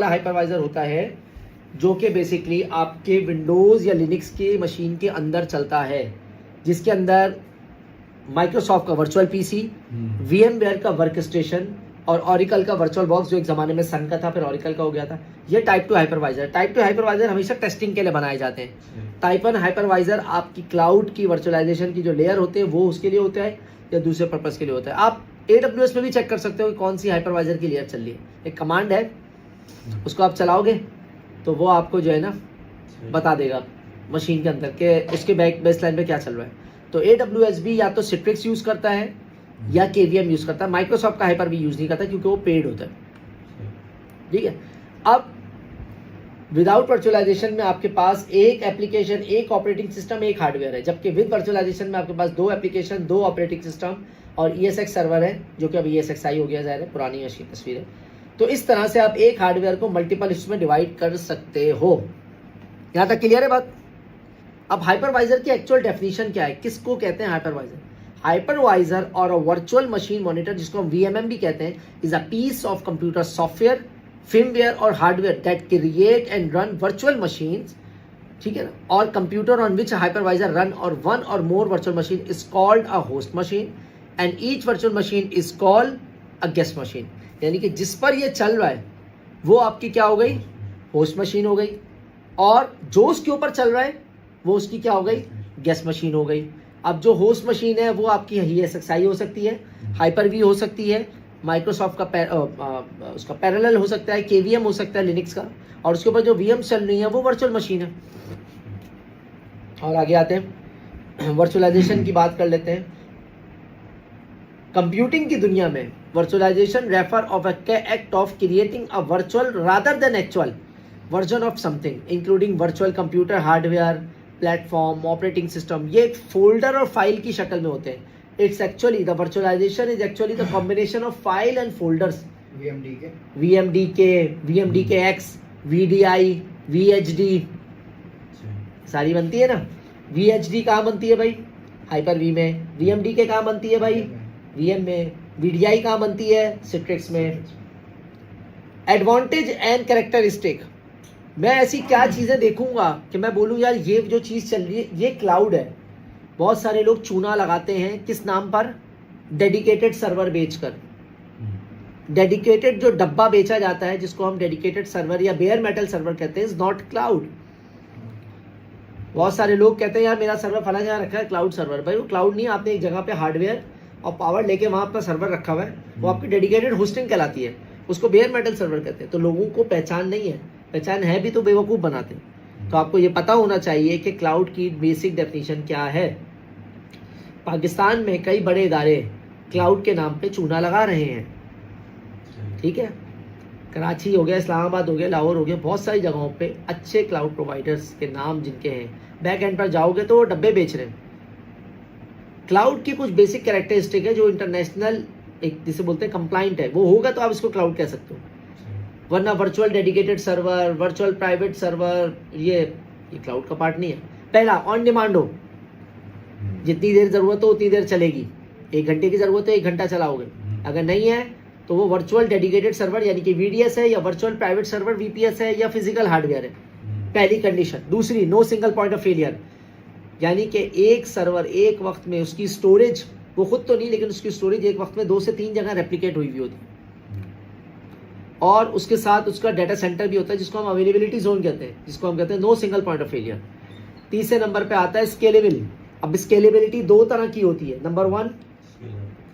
Hypervisor होता है जो कि बेसिकली आपके विंडोज़ या लिनक्स के मशीन के अंदर चलता है, जिसके अंदर माइक्रोसॉफ्ट का वर्चुअल पीसी, वीएमवेयर का वर्क स्टेशन और ऑरिकल का वर्चुअल बॉक्स, जो एक ज़माने में सन का था फिर ऑरिकल का हो गया था, ये टाइप 2 हाइपरवाइजर। टाइप 2 हाइपरवाइजर हमेशा टेस्टिंग के लिए बनाए जाते हैं। टाइप 1 हाइपरवाइजर आपकी क्लाउड की वर्चुअलाइजेशन की जो लेयर होते हैं वो उसके लिए होता है या दूसरे पर्पज़ के लिए होता है। आप AWS में भी चेक कर सकते हो कि कौन सी हाइपरवाइजर की लेयर चल रही है। एक कमांड है, उसको आप चलाओगे तो वो आपको जो है ना बता देगा मशीन के अंदर के उसके बेस लाइन पे क्या चल रहा है। तो AWS भी या तो सिट्रिक्स यूज़ करता है या KVM यूज़ करता है। माइक्रोसॉफ्ट का हाइपर भी यूज़ नहीं करता क्योंकि वो पेड होता है। ठीक है, अब विदाउट वर्चुअलाइजेशन में आपके पास एक एप्लीकेशन, एक ऑपरेटिंग सिस्टम, एक हार्डवेयर है, जबकि विद वर्चुअलाइजेशन में आपके पास 2 एप्लीकेशन, 2 ऑपरेटिंग सिस्टम और ESX सर्वर है, जो कि अब ESXi हो गया, ज़ाहिर है पुरानी अच्छी तस्वीर है। तो इस तरह से आप एक हार्डवेयर को मल्टीपल हिस्सों में डिवाइड कर सकते हो। यहाँ तक क्लियर है बात? अब हाइपरवाइजर की एक्चुअल डेफिनेशन क्या है, किसको कहते हैं हाइपरवाइजर? हाइपरवाइजर और अ वर्चुअल मशीन मॉनिटर, जिसको हम VMM भी कहते हैं, is a piece of computer software, firmware और hardware that create and run virtual machines, ठीक है ना, और computer on which hypervisor run or one or more virtual machine is called a host machine and each virtual machine is called a guest machine. यानी कि जिस पर ये चल रहा है वो आपकी क्या हो गई? होस्ट मशीन हो गई, और जो उसके ऊपर चल रहा है वो उसकी क्या हो गई? गेस्ट मशीन हो गई। अब जो होस्ट मशीन है वो आपकी ESXi हो सकती है, हाइपर-V हो सकती है, माइक्रोसॉफ्ट का उसका पैरेलल हो सकता है, KVM हो सकता है लिनक्स का, और उसके ऊपर जो VM चल रही है वो वर्चुअल मशीन है। और आगे आते हैं, वर्चुअलाइजेशन की बात कर लेते हैं। कंप्यूटिंग की दुनिया में virtualization refer of act of creating a virtual rather than actual version of something including virtual computer, hardware, platform, operating system. ये एक फोल्डर और फाइल की शक्ल में होते हैं। It's actually the virtualization is actually the combination of file and folders, VMDK, VDI, VHD सारी बनती है ना। VHD कहाँ बनती है भाई? हाइपर-V में। VMDK कहाँ बनती है भाई? VM में। VDI कहाँ बनती है? सिट्रिक्स में। एडवांटेज एंड कैरेक्टरिस्टिक, मैं ऐसी क्या चीज़ें देखूंगा कि मैं बोलूँ यार ये जो चीज़ चल रही है ये क्लाउड है। बहुत सारे लोग चूना लगाते हैं किस नाम पर? डेडिकेटेड सर्वर बेचकर। डेडिकेटेड जो डब्बा बेचा जाता है, जिसको हम डेडिकेटेड सर्वर या बेयर मेटल सर्वर कहते हैं, इज नॉट क्लाउड। बहुत सारे लोग कहते हैं यार मेरा सर्वर फला जगह रखा है क्लाउड सर्वर। भाई वो क्लाउड नहीं है, आपने एक जगह पे हार्डवेयर और पावर लेके वहाँ अपना सर्वर रखा हुआ है, वो आपकी डेडिकेटेड होस्टिंग कहलाती है, उसको बेयर मेटल सर्वर कहते हैं। तो लोगों को पहचान नहीं है, पहचान है भी तो बेवकूफ़ बनाते हैं। तो आपको ये पता होना चाहिए कि क्लाउड की बेसिक डेफिनेशन क्या है। पाकिस्तान में कई बड़े इदारे क्लाउड के नाम पे चूना लगा रहे हैं, ठीक है। कराची हो गया, इस्लामाबाद हो गया, लाहौर हो गया, बहुत सारी जगहों पे अच्छे क्लाउड प्रोवाइडर्स के नाम जिनके हैं, बैक एंड पर जाओगे तो वो डब्बे बेच रहे हैं। क्लाउड की कुछ बेसिक कैरेक्टरिस्टिक है जो इंटरनेशनल एक जिसे बोलते हैं कंप्लाइंट है, वो होगा तो आप इसको क्लाउड कह सकते हो। वरना virtual dedicated server, virtual private server, ये क्लाउड का पार्ट नहीं है। पहला, ऑन डिमांड हो, जितनी देर ज़रूरत हो उतनी देर चलेगी। 1 घंटे की ज़रूरत है 1 घंटा चलाओगे, अगर नहीं है तो वो वर्चुअल डेडिकेटेड सर्वर यानी कि VDS है, या वर्चुअल प्राइवेट सर्वर VPS है, या फिजिकल हार्डवेयर है। पहली कंडीशन। दूसरी, no single point of failure, यानी कि एक सर्वर एक वक्त में उसकी स्टोरेज, वो खुद तो नहीं लेकिन उसकी स्टोरेज एक वक्त में 2 से 3 जगह रेप्लिकेट हुई होती है, और उसके साथ उसका डाटा सेंटर भी होता है जिसको हम अवेलेबिलिटी जोन कहते हैं, जिसको हम कहते हैं no single point of failure. तीसरे नंबर पे आता है स्केलेबल। अब स्केलेबिलिटी 2 तरह की होती है। Number 1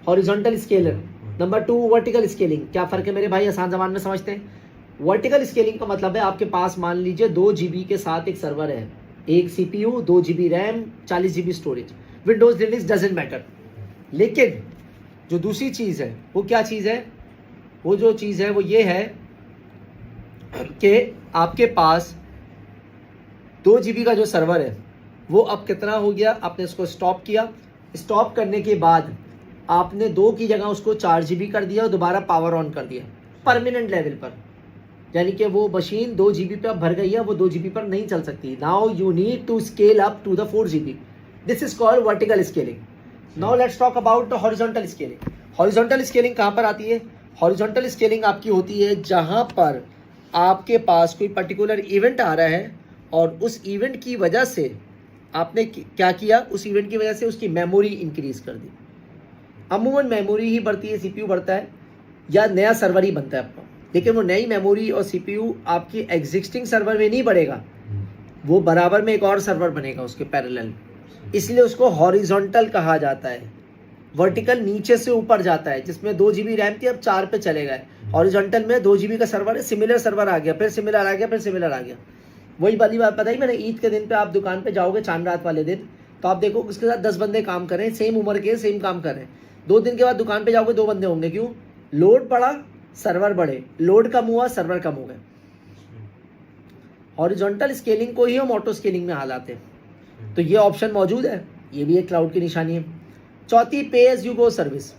horizontal scalar, number 2 vertical scaling. क्या फ़र्क है मेरे भाई, आसान ज़बान में समझते हैं। वर्टिकल स्केलिंग का मतलब है आपके पास मान लीजिए 2 GB के साथ एक सर्वर है, 1 CPU, 2 GB RAM, 40 GB storage, Windows Linux doesn't matter. लेकिन जो दूसरी चीज़ है वो क्या चीज़ है? वो जो चीज़ है वो ये है कि आपके पास 2 GB का जो सर्वर है वो अब कितना हो गया, आपने इसको स्टॉप किया, स्टॉप करने के बाद आपने 2 की जगह उसको 4 GB कर दिया और दोबारा पावर ऑन कर दिया परमानेंट लेवल पर, यानी कि वो मशीन 2 GB पे अब भर गई है, वो 2 GB पर नहीं चल सकती। Now you need to scale up to the 4 GB। This is called vertical scaling. Now let's talk about the horizontal scaling. Horizontal scaling कहाँ पर आती है? हॉरिजॉन्टल स्केलिंग आपकी होती है जहाँ पर आपके पास कोई पर्टिकुलर इवेंट आ रहा है और उस इवेंट की वजह से आपने क्या किया, उस इवेंट की वजह से उसकी मेमोरी इंक्रीज कर दी। अमूमन मेमोरी ही बढ़ती है, सीपीयू बढ़ता है या नया सर्वर ही बनता है आपका, लेकिन वो नई मेमोरी और सीपीयू आपकी एग्जिस्टिंग सर्वर में नहीं बढ़ेगा, वो बराबर में एक और सर्वर बनेगा उसके पैरेलल, इसलिए उसको हॉरिजॉन्टल कहा जाता है। वर्टिकल नीचे से ऊपर जाता है, जिसमें 2 GB रैम थी अब 4 पे चले गए। हॉरिजॉन्टल में 2 GB का सर्वर है, सिमिलर सर्वर आ गया, फिर सिमिलर आ गया, फिर सिमिलर आ गया। वही वाली बात बताई मैंने, ईद के दिन पे आप दुकान पे जाओगे चांद रात वाले दिन, तो आप देखो उसके साथ 10 बंदे काम कर रहे हैं, सेम उम्र के, सेम काम कर रहे हैं। 2 दिन के बाद दुकान पे जाओगे 2 बंदे होंगे, क्यों? लोड बढ़ा, सर्वर बढ़े, लोड कम हुआ, सर्वर कम हो गए। हॉरिजॉन्टल स्केलिंग को ही हम ऑटो स्केलिंग में हालाते हैं। तो ये ऑप्शन मौजूद है, ये भी एक क्लाउड की निशानी है। चौथी, पे एज यू गो सर्विस।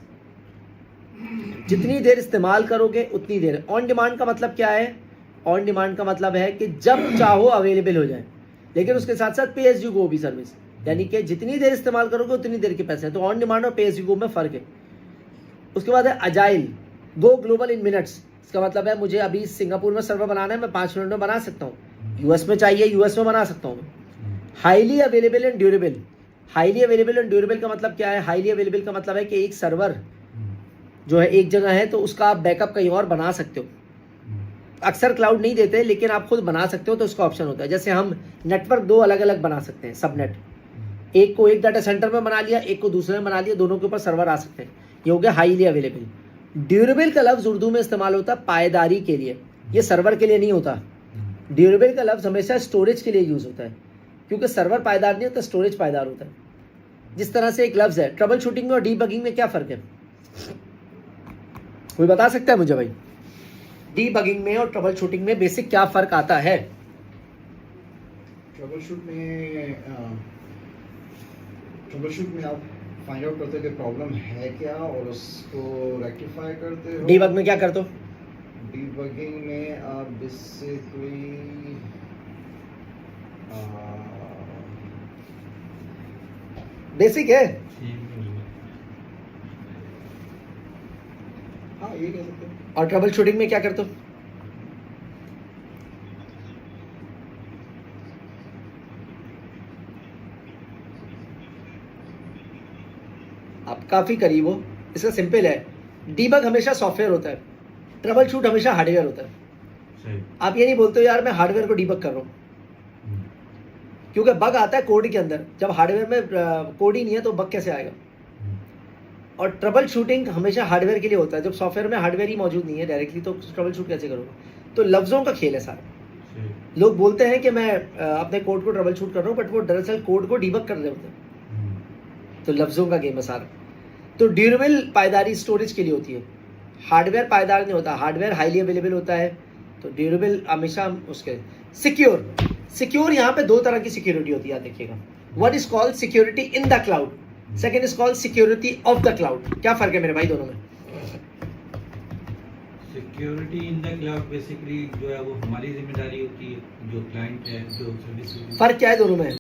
जितनी देर इस्तेमाल करोगे उतनी देर। ऑन डिमांड का मतलब क्या है? ऑन डिमांड का मतलब है कि जब चाहो अवेलेबल हो जाए, लेकिन उसके साथ साथ पे एज यू गो भी सर्विस, यानी कि जितनी देर इस्तेमाल करोगे उतनी देर के पैसे हैं। तो ऑन डिमांड और पे एज यू गो में फ़र्क है। उसके बाद है अजाइल, गो ग्लोबल इन मिनट्स। इसका मतलब है मुझे अभी सिंगापुर में सर्वर बनाना है, मैं 5 मिनट में बना सकता हूँ। यूएस में चाहिए, यूएस में बना सकता हूँ। Highly available and durable. Highly available and durable का मतलब क्या है? हाईली अवेलेबल का मतलब है कि एक सर्वर जो है एक जगह है तो उसका आप बैकअप कहीं और बना सकते हो। अक्सर क्लाउड नहीं देते, लेकिन आप खुद बना सकते हो, तो उसका ऑप्शन होता है। जैसे हम नेटवर्क 2 अलग अलग बना सकते हैं, सबनेट। एक को एक डाटा सेंटर में बना लिया, एक को दूसरे में बना लिया, दोनों के ऊपर सर्वर आ सकते हैं। ये हो गया हाईली अवेलेबल। ड्यूरेबल का लफ्ज़ उर्दू में इस्तेमाल होता है पायदारी के लिए, ये सर्वर के लिए नहीं होता। ड्यूरेबल का लफ्ज़ हमेशा स्टोरेज के लिए यूज़ होता है, क्योंकि सर्वर पायदार नहीं होता, स्टोरेज पायदार होता है। जिस तरह से एक लफ्ज़ है, ट्रबल शूटिंग में और डीबगिंग में क्या फ़र्क है? कोई बता सकता है मुझे भाई? डीबगिंग में और ट्रबल शूटिंग में बेसिक क्या फ़र्क आता है? ट्रबल शूट में आप फाइंड आउट करते हो कि प्रॉब्लम है क्या और उसको रेक्टिफाई करते हो। डीबग में क्या करते हो? डीबगिंग में आप बेसिकली बेसिक है, हाँ ये कह सकते हैं। और ट्रबल शूटिंग में क्या करते हो? आप काफ़ी करीब हो। इसका सिंपल है, डीबग हमेशा सॉफ्टवेयर होता है, ट्रबल शूट हमेशा हार्डवेयर होता है। सही। आप ये नहीं बोलते हो यार मैं हार्डवेयर को डीबग कर रहा हूँ, क्योंकि बग आता है कोड के अंदर। जब हार्डवेयर में कोड ही नहीं है तो बग कैसे आएगा? और ट्रबल शूटिंग हमेशा हार्डवेयर के लिए होता है। जब सॉफ्टवेयर में हार्डवेयर ही मौजूद नहीं है डायरेक्टली, तो ट्रबल शूट कैसे करोगे? तो लफ्ज़ों का खेल है सारा। लोग बोलते हैं कि मैं अपने कोड को ट्रबल शूट कर रहा हूँ, बट वो दरअसल कोड को डीबग कर रहे होते हैं। तो लफ्ज़ों का गेम है सारा। तो ड्यूरेबल पायदारी स्टोरेज के लिए होती है, हार्डवेयर पायदार नहीं होता। हार्डवेयर हाईली अवेलेबल होता है, तो ड्यूरेबल हमेशा उसके। सिक्योर, सिक्योर यहाँ पे 2 तरह की सिक्योरिटी होती है, देखिएगा। One is called security in the cloud, second is called security of the cloud. क्या फ़र्क है मेरे भाई दोनों में? Security in the cloud basically जो है वो हमारी जिम्मेदारी होती है, जो क्लाइंट है, जो सर्विस। फ़र्क क्या है दोनों में?